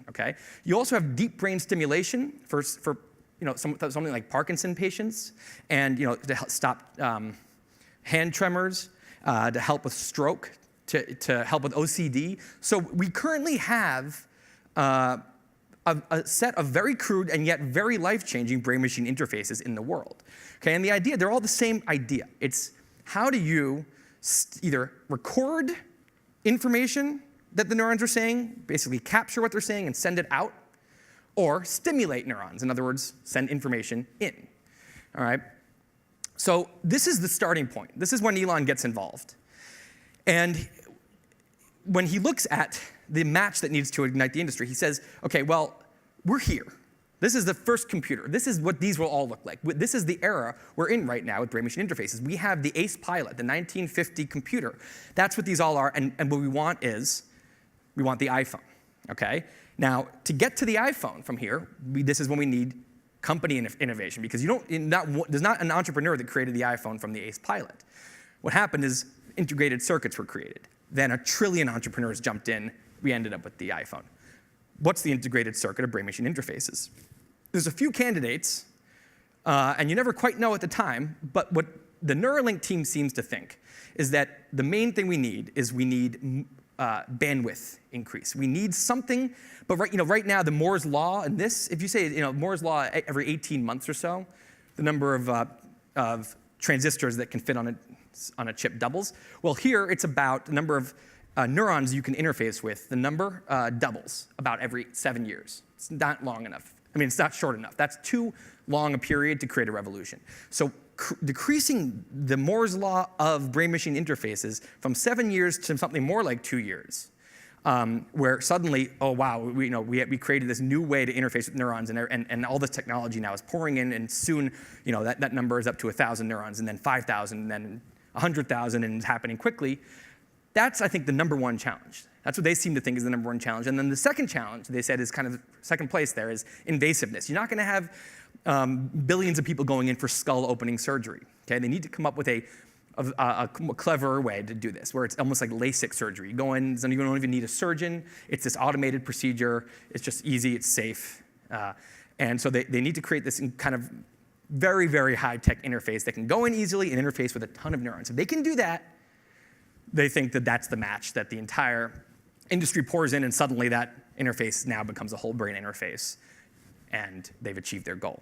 Okay? You also have deep brain stimulation for something like Parkinson patients, and to stop hand tremors, to help with stroke, to help with OCD. So we currently have a set of very crude and yet very life-changing brain-machine interfaces in the world. Okay, and the idea, they're all the same idea. It's how do you either record information that the neurons are saying, basically capture what they're saying and send it out, or stimulate neurons. In other words, send information in. All right? So this is the starting point. This is when Elon gets involved. And when he looks at the match that needs to ignite the industry, he says, OK, well, we're here. This is the first computer. This is what these will all look like. This is the era we're in right now with brain-machine interfaces. We have the Ace Pilot, the 1950 computer. That's what these all are. And what we want is, we want the iPhone. Okay? Now, to get to the iPhone from here, this is when we need company innovation, because there's not an entrepreneur that created the iPhone from the Ace Pilot. What happened is integrated circuits were created. Then 1 trillion entrepreneurs jumped in. We ended up with the iPhone. What's the integrated circuit of brain-machine interfaces? There's a few candidates, and you never quite know at the time, but what the Neuralink team seems to think is that the main thing we need is bandwidth increase. We need something, but right now the Moore's law, and this, if you say Moore's law every 18 months or so, the number of transistors that can fit on a chip doubles. Well, here it's about the number of neurons you can interface with. The number doubles about every 7 years. It's not long enough. I mean, it's not short enough. That's too long a period to create a revolution. So decreasing the Moore's law of brain-machine interfaces from 7 years to something more like 2 years, where suddenly, oh wow, we created this new way to interface with neurons, and all this technology now is pouring in, and soon that number is up to 1,000 neurons, and then 5,000, and then 100,000, and it's happening quickly. That's, I think, the number one challenge. That's what they seem to think is the number one challenge. And then the second challenge, they said, is kind of second place there, is invasiveness. You're not going to have billions of people going in for skull-opening surgery. Okay? They need to come up with a cleverer way to do this, where it's almost like LASIK surgery. You go in, you don't even need a surgeon. It's this automated procedure. It's just easy. It's safe. And so they need to create this kind of very, very high-tech interface that can go in easily and interface with a ton of neurons. If they can do that, they think that that's the match that the entire industry pours in, and suddenly that interface now becomes a whole brain interface, and they've achieved their goal.